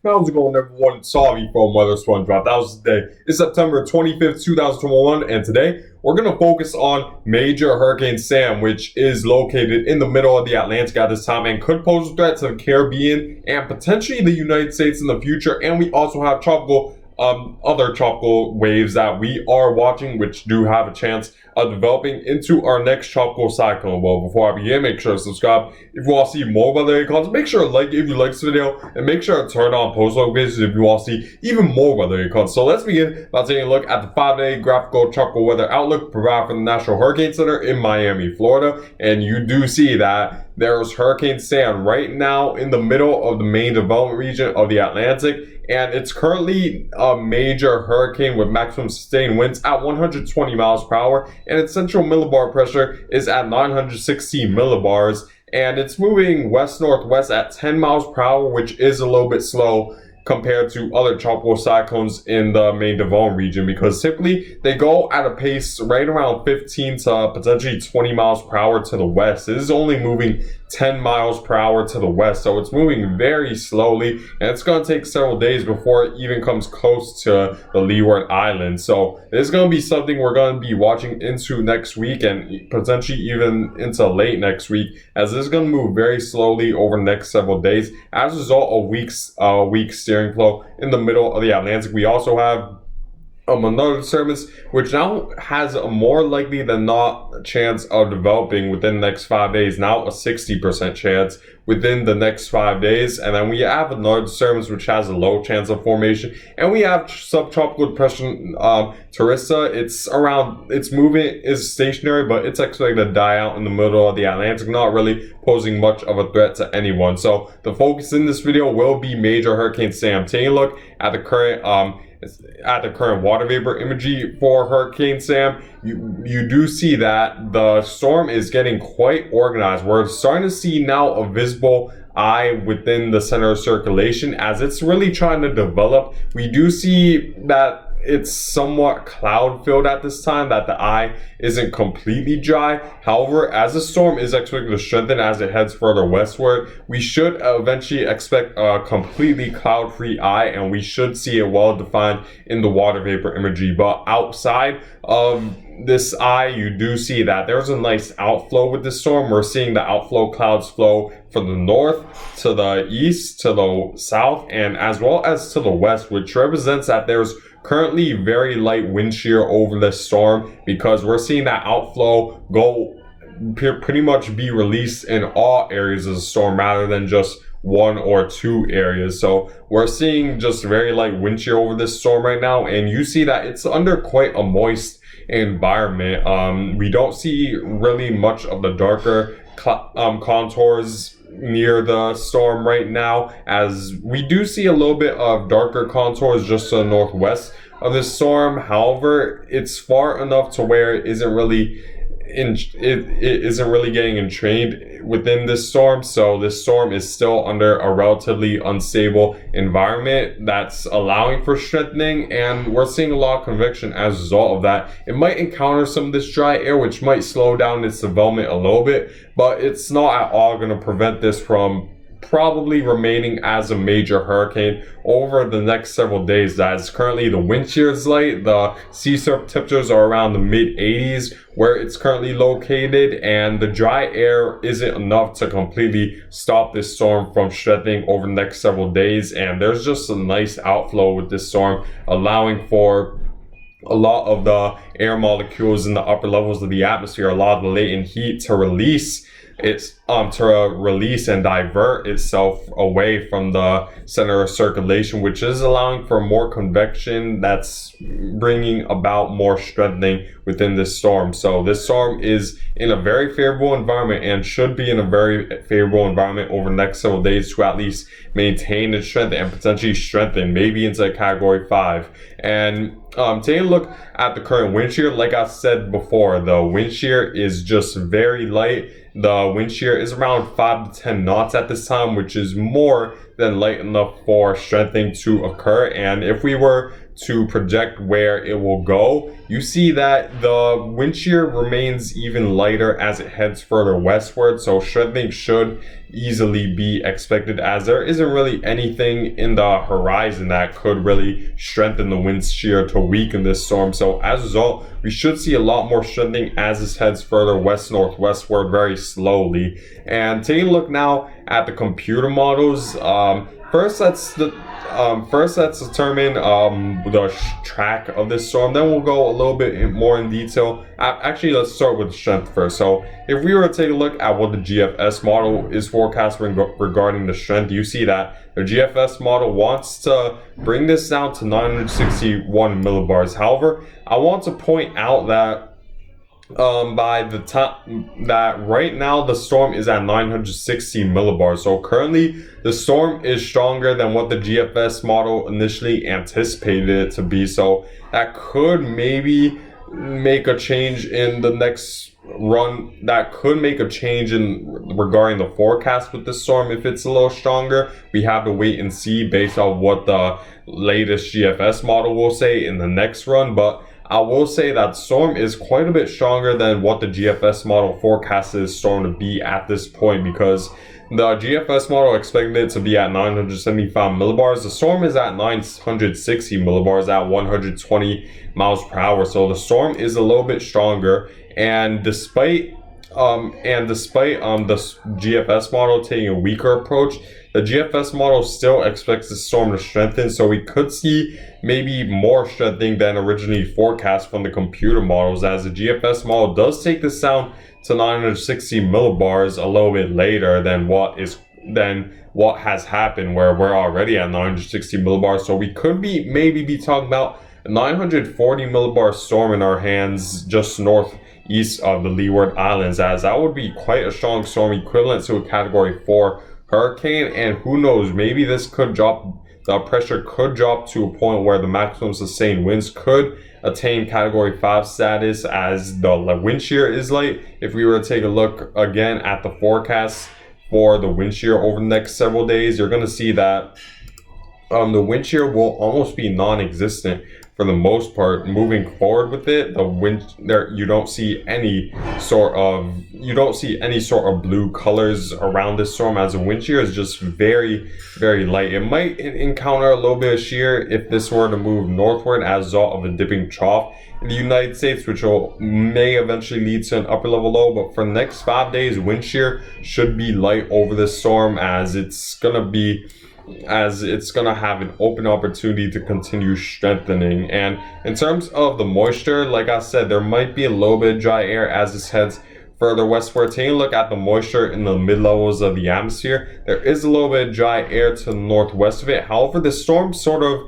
How's it going, everyone? It's Savi from Weather SpongeBob. That was the day. It's September 25th, 2021, and today we're going to focus on Major Hurricane Sam, which is located in the middle of the Atlantic at this time and could pose a threat to the Caribbean and potentially the United States in the future. And we also have other tropical waves that we are watching, which do have a chance of developing into our next tropical cyclone. Well, before I begin, make sure to subscribe if you want to see more weather icons. Make sure to like if you like this video, and make sure to turn on post notifications if you want to see even more weather icons. So let's begin by taking a look at the 5-day graphical tropical weather outlook provided from the National Hurricane Center in Miami, Florida. And you do see that there's Hurricane Sam right now in the middle of the main development region of the Atlantic. And it's currently a major hurricane with maximum sustained winds at 120 miles per hour, and its central millibar pressure is at 960 millibars, and it's moving west-northwest at 10 miles per hour, which is a little bit slow compared to other tropical cyclones in the main development region, because typically they go at a pace right around 15 to potentially 20 miles per hour to the west. This is only moving 10 miles per hour to the west, so it's moving very slowly, and it's going to take several days before it even comes close to the Leeward Islands. So this is going to be something we're going to be watching into next week and potentially even into late next week, as this is going to move very slowly over the next several days as a result of weak steering flow in the middle of the Atlantic. We also have another disturbance which now has a more likely than not chance of developing within the next 5 days, now a 60% chance within the next 5 days. And then we have another disturbance which has a low chance of formation, and we have subtropical depression Teresa. Its movement is stationary, but it's expected to die out in the middle of the Atlantic, not really posing much of a threat to anyone. So the focus in this video will be Major Hurricane Sam. Taking a look at the current water vapor imagery for Hurricane Sam, you do see that the storm is getting quite organized. We're starting to see now a visible eye within the center of circulation as it's really trying to develop. We do see that it's somewhat cloud filled at this time, that the eye isn't completely dry. However, as the storm is expected to strengthen as it heads further westward, we should eventually expect a completely cloud free eye, and we should see it well defined in the water vapor imagery. But outside of this eye, you do see that there's a nice outflow with this storm. We're seeing the outflow clouds flow from the north to the east, to the south, and as well as to the west, which represents that there's currently very light wind shear over this storm, because we're seeing that outflow pretty much be released in all areas of the storm rather than just one or two areas. So we're seeing just very light wind shear over this storm right now, and you see that it's under quite a moist environment. We don't see really much of the darker contours near the storm right now, as we do see a little bit of darker contours just to the northwest of this storm. However, it's far enough to where it isn't really getting entrained within this storm. So this storm is still under a relatively unstable environment that's allowing for strengthening, and we're seeing a lot of convection as a result of that. It might encounter some of this dry air, which might slow down its development a little bit, but it's not at all going to prevent this from probably remaining as a major hurricane over the next several days. As currently the wind shear is light, the sea surface temperatures are around the mid 80s where it's currently located, and the dry air isn't enough to completely stop this storm from strengthening over the next several days. And there's just a nice outflow with this storm, allowing for a lot of the air molecules in the upper levels of the atmosphere, a lot of the latent heat to release and divert itself away from the center of circulation, which is allowing for more convection that's bringing about more strengthening within this storm. So this storm is in a very favorable environment and should be in a very favorable environment over the next several days to at least maintain its strength and potentially strengthen maybe into a category 5. And taking a look at the current wind shear, like I said before, the wind shear is just very light. The wind shear is around 5 to 10 knots at this time, which is more then light enough for strengthening to occur. And if we were to project where it will go, you see that the wind shear remains even lighter as it heads further westward, so strengthening should easily be expected, as there isn't really anything in the horizon that could really strengthen the wind shear to weaken this storm. So as a result, we should see a lot more strengthening as this heads further west northwestward very slowly. And taking a look now at the computer models, first let's determine the track of this storm. Then we'll go a little bit more in detail. Actually, let's start with strength first. So if we were to take a look at what the GFS model is forecasting regarding the strength, you see that the GFS model wants to bring this down to 961 millibars. However, I want to point out that by the time that right now the storm is at 960 millibars, so currently the storm is stronger than what the GFS model initially anticipated it to be. So that could maybe make a change in the next run. That could make a change in regarding the forecast with the storm. If it's a little stronger, we have to wait and see based on what the latest GFS model will say in the next run. But I will say that storm is quite a bit stronger than what the GFS model forecasted the storm to be at this point, because the GFS model expected it to be at 975 millibars. The storm is at 960 millibars at 120 miles per hour. So the storm is a little bit stronger, and despite the GFS model taking a weaker approach, the GFS model still expects the storm to strengthen, so we could see maybe more strengthening than originally forecast from the computer models, as the GFS model does take this down to 960 millibars a little bit later than what has happened, where we're already at 960 millibars. So we could maybe be talking about a 940 millibar storm in our hands just northeast of the Leeward Islands, as that would be quite a strong storm equivalent to a Category 4 hurricane. And who knows, maybe this could drop, the pressure could drop to a point where the maximum sustained winds could attain Category 5 status, as the wind shear is light. If we were to take a look again at the forecast for the wind shear over the next several days, you're going to see that the wind shear will almost be non-existent for the most part moving forward with it. The wind there, you don't see any sort of blue colors around this storm, as the wind shear is just very, very light. It might encounter a little bit of shear if this were to move northward as a result of a dipping trough in the United States, which may eventually lead to an upper level low. But for the next 5 days, wind shear should be light over this storm, as it's gonna have an open opportunity to continue strengthening. And in terms of the moisture, like I said, there might be a little bit of dry air as this heads further westward. Taking a look at the moisture in the mid levels of the atmosphere, there is a little bit of dry air to the northwest of it. However, the storm is going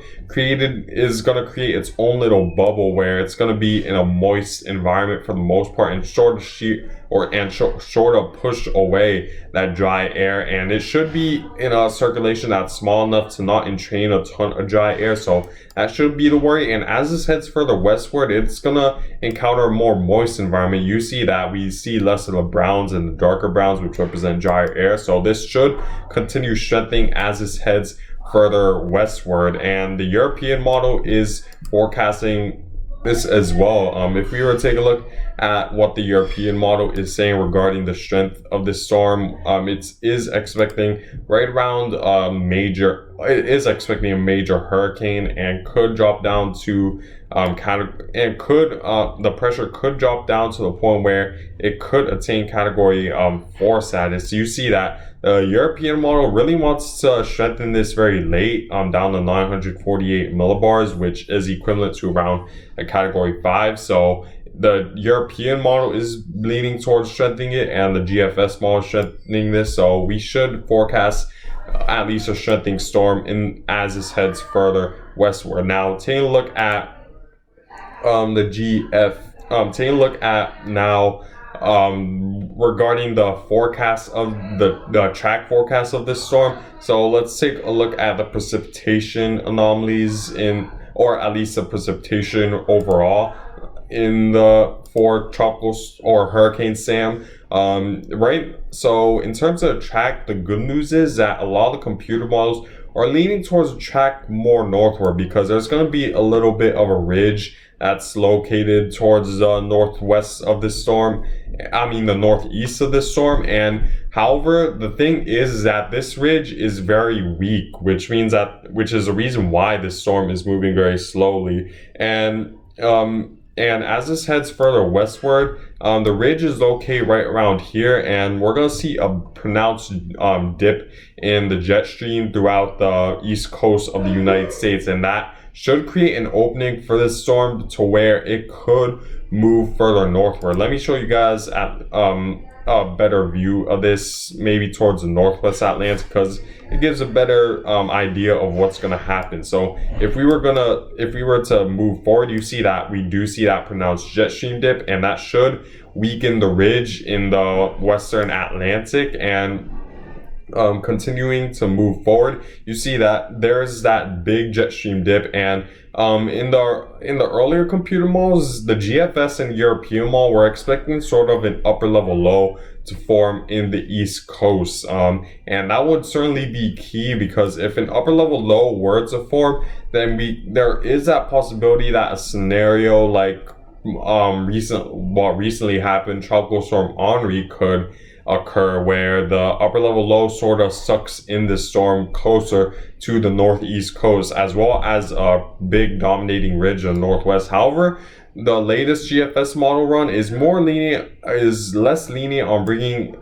to create its own little bubble where it's going to be in a moist environment for the most part, and sort of push away that dry air, and it should be in a circulation that's small enough to not entrain a ton of dry air. So that should be the worry. And as this heads further westward, it's gonna encounter a more moist environment. You see that we see less of the browns and the darker browns, which represent drier air. So this should continue strengthening as this heads further westward. And the European model is forecasting this as well. If we were to take a look at what the European model is saying regarding the strength of this storm, it is expecting right around it is expecting a major hurricane, and could drop down to the pressure could drop down to the point where it could attain Category 4 status. You see that the European model really wants to strengthen this very late, down to 948 millibars, which is equivalent to around a Category 5. So the European model is leaning towards strengthening it, and the GFS model is strengthening this. So we should forecast at least a strengthening storm as this heads further westward. Now, taking a look at regarding the forecast of the track forecast of this storm. So let's take a look at the precipitation anomalies or at least the precipitation overall. for tropical or Hurricane Sam. Right. So in terms of track, the good news is that a lot of the computer models are leaning towards a track more northward because there's going to be a little bit of a ridge that's located towards the northwest of this storm. I mean the northeast of this storm. And however, the thing is that this ridge is very weak, which is the reason why this storm is moving very slowly. And as this heads further westward, the ridge is located right around here, and we're going to see a pronounced dip in the jet stream throughout the east coast of the United States, and that should create an opening for this storm to where it could move further northward. Let me show you guys at a better view of this, maybe towards the northwest Atlantic, because it gives a better idea of what's going to happen. So if we were to move forward, we do see that pronounced jet stream dip, and that should weaken the ridge in the western Atlantic. And continuing to move forward, you see that there's that big jet stream dip, and in the earlier computer models, the GFS and European model were expecting sort of an upper level low to form in the East Coast, and that would certainly be key, because if an upper level low were to form, then there is that possibility that a scenario like what recently happened, Tropical Storm Henri, could occur, where the upper level low sort of sucks in the storm closer to the northeast coast, as well as a big dominating ridge in the northwest. However, the latest GFS model run is less lenient on bringing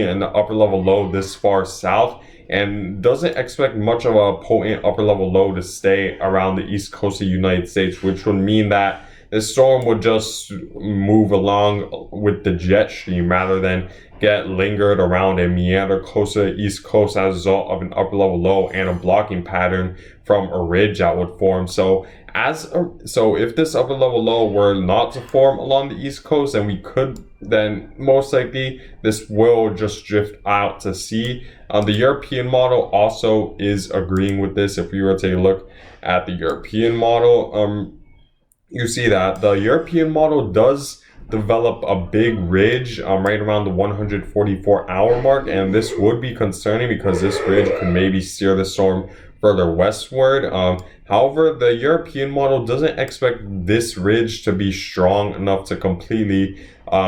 an upper level low this far south, and doesn't expect much of a potent upper level low to stay around the east coast of the United States, which would mean that the storm would just move along with the jet stream rather than get lingered around and meander closer to the east coast as a result of an upper level low and a blocking pattern from a ridge that would form. So if this upper level low were not to form along the east coast, then most likely this will just drift out to sea. The European model also is agreeing with this. If we were to take a look at the European model, you see that the European model does develop a big ridge right around the 144-hour mark, and this would be concerning because this ridge could maybe steer the storm further westward. However, the European model doesn't expect this ridge to be strong enough to completely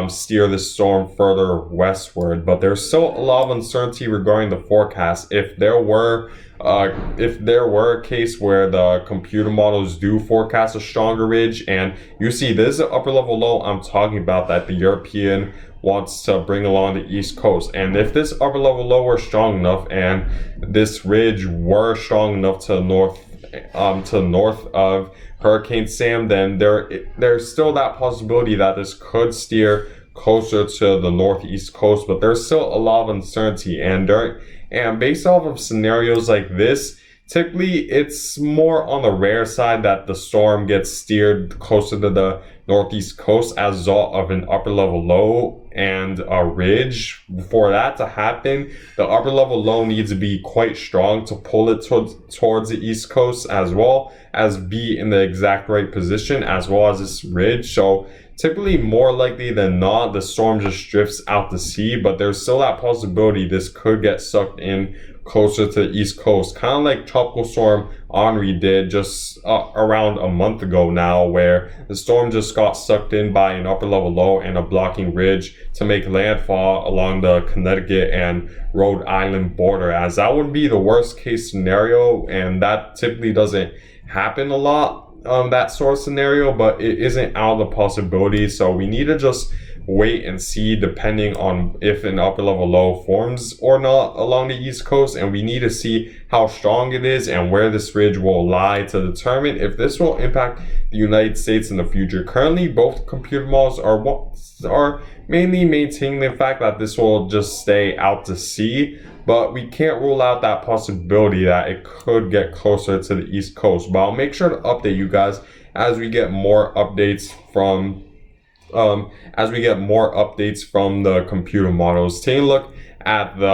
steer the storm further westward, but there's still a lot of uncertainty regarding the forecast. If there were a case where the computer models do forecast a stronger ridge, and you see this is an upper level low I'm talking about that the European wants to bring along the east coast, and if this upper level low were strong enough and this ridge were strong enough to the north of Hurricane Sam, then there's still that possibility that this could steer closer to the northeast coast, but there's still a lot of uncertainty. And based off of scenarios like this, typically it's more on the rare side that the storm gets steered closer to the northeast coast as a result of an upper level low and a ridge. For that to happen, the upper level low needs to be quite strong to pull it towards the east coast, as well as be in the exact right position, as well as this ridge. So typically, more likely than not, the storm just drifts out to sea, but there's still that possibility this could get sucked in closer to the east coast, kind of like Tropical Storm Henri did just around a month ago now, where the storm just got sucked in by an upper level low and a blocking ridge to make landfall along the Connecticut and Rhode Island border, as that would be the worst case scenario, and that typically doesn't happen a lot, that sort of scenario, but it isn't out of the possibility. So we need to just wait and see, depending on if an upper level low forms or not along the east coast, and we need to see how strong it is and where this ridge will lie to determine if this will impact the United States in the future. Currently, both computer models are mainly maintaining the fact that this will just stay out to sea, but we can't rule out that possibility that it could get closer to the east coast. But I'll make sure to update you guys as we get more updates from the computer models. Taking a look at the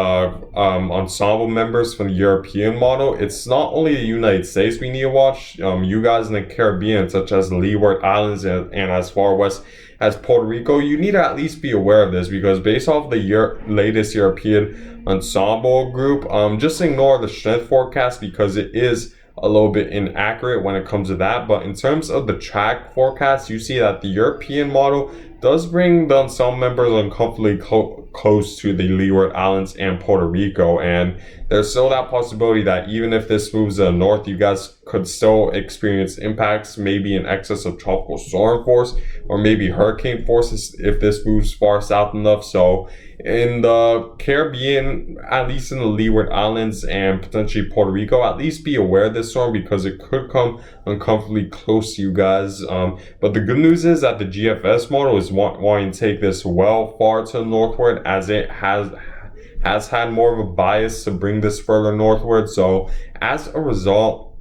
ensemble members from the European model, it's not only the United States we need to watch. You guys in the Caribbean, such as the Leeward Islands and as far west as Puerto Rico, you need to at least be aware of this, because based off the latest European ensemble group, just ignore the strength forecast because it is a little bit inaccurate when it comes to that. But in terms of the track forecast, you see that the European model does bring the ensemble members uncomfortably close to the Leeward Islands and Puerto Rico, and there's still that possibility that even if this moves to the north, you guys could still experience impacts, maybe in excess of tropical storm force or maybe hurricane forces if this moves far south enough. So in the Caribbean, at least in the Leeward Islands and potentially Puerto Rico, at least be aware of this storm because it could come uncomfortably close to you guys. But the good news is that the GFS model is wanting to take this well far to the northward, as it has had more of a bias to bring this further northward. So as a result,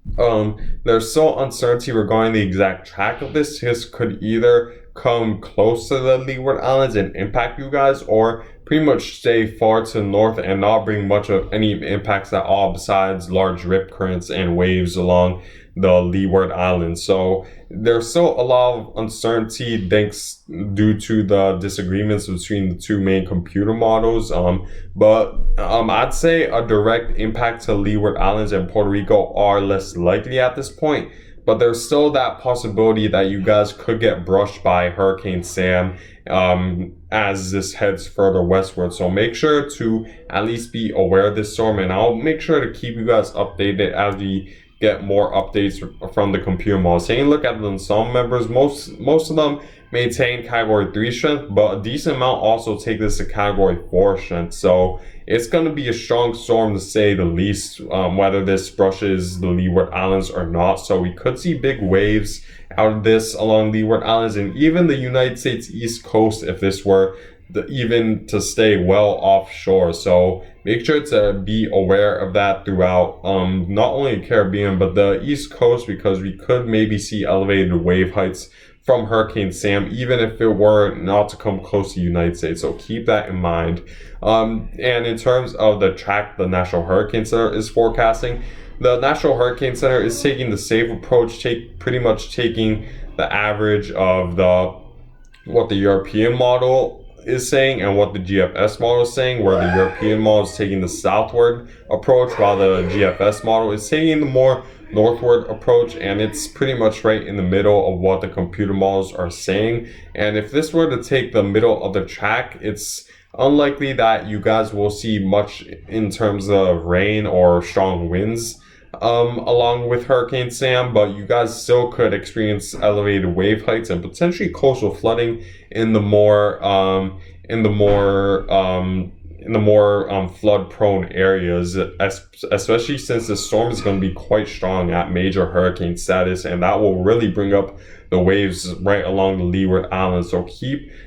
there's still uncertainty regarding the exact track of this. This could either come close to the Leeward Islands and impact you guys, or pretty much stay far to the north and not bring much of any impacts at all besides large rip currents and waves along the Leeward Islands. So there's still a lot of uncertainty thanks due to the disagreements between the two main computer models. But I'd say a direct impact to Leeward Islands and Puerto Rico are less likely at this point. But there's still that possibility that you guys could get brushed by Hurricane Sam as this heads further westward. So make sure to at least be aware of this storm, and I'll make sure to keep you guys updated as we get more updates from the computer models. Taking a look at the ensemble members, most of them maintain category 3 strength, but a decent amount also take this to category 4 strength. So it's going to be a strong storm to say the least, whether this brushes the Leeward Islands or not. So we could see big waves out of this along Leeward Islands and even the United States East Coast if this were even to stay well offshore. So make sure to be aware of that throughout not only the Caribbean but the East Coast, because we could maybe see elevated wave heights from Hurricane Sam, even if it were not to come close to the United States. So keep that in mind. And in terms of the track the National Hurricane Center is forecasting, the National Hurricane Center is taking the safe approach, pretty much taking the average of what the European model is saying and what the GFS model is saying, where the European model is taking the southward approach while the GFS model is taking the more northward approach, and it's pretty much right in the middle of what the computer models are saying. And if this were to take the middle of the track, it's unlikely that you guys will see much in terms of rain or strong winds along with Hurricane Sam, but you guys still could experience elevated wave heights and potentially coastal flooding in the more flood prone areas, especially since the storm is going to be quite strong at major hurricane status, and that will really bring up the waves right along the Leeward Islands. So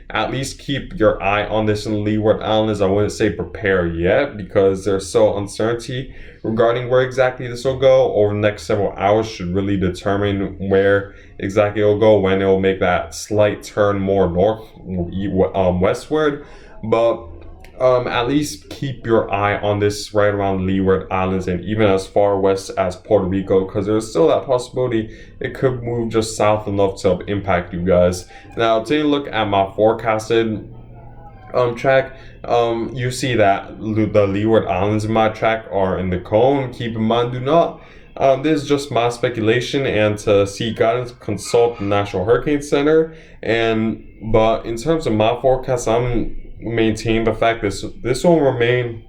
at least keep your eye on this in the Leeward Islands. I wouldn't say prepare yet because there's still uncertainty regarding where exactly this will go. Over the next several hours should really determine where exactly it'll go, when it'll make that slight turn more westward. But at least keep your eye on this right around Leeward Islands and even as far west as Puerto Rico, because there's still that possibility it could move just south enough to impact you guys. Now, taking a look at my forecasted track, you see that the Leeward Islands in my track are in the cone. Keep in mind, this is just my speculation, and to seek guidance, consult the National Hurricane Center. But in terms of my forecast, I'm maintain the fact this will remain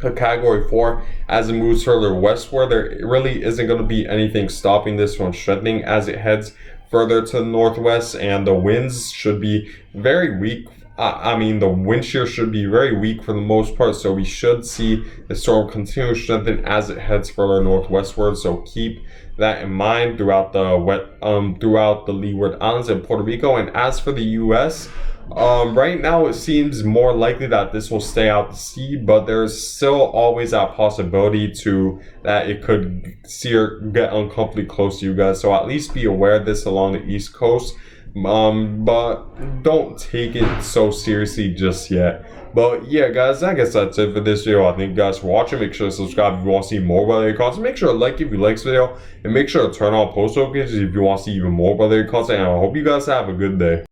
a category 4 as it moves further westward. There really isn't going to be anything stopping this from strengthening as it heads further to the northwest, and the winds should be very weak. The wind shear should be very weak for the most part, so we should see the storm continue to strengthen as it heads further northwestward. So keep that in mind throughout the Leeward Islands and Puerto Rico. And as for the U.S., right now it seems more likely that this will stay out to sea, but there's still always that possibility that it could get uncomfortably close to you guys. So at least be aware of this along the East Coast. but don't take it so seriously just yet. But yeah, guys, I guess that's it for this video. I thank you guys for watching. Make sure to subscribe if you want to see more weather content. Make sure to like if you like this video, and make sure to turn on post notifications if you want to see even more weather content. And I hope you guys have a good day.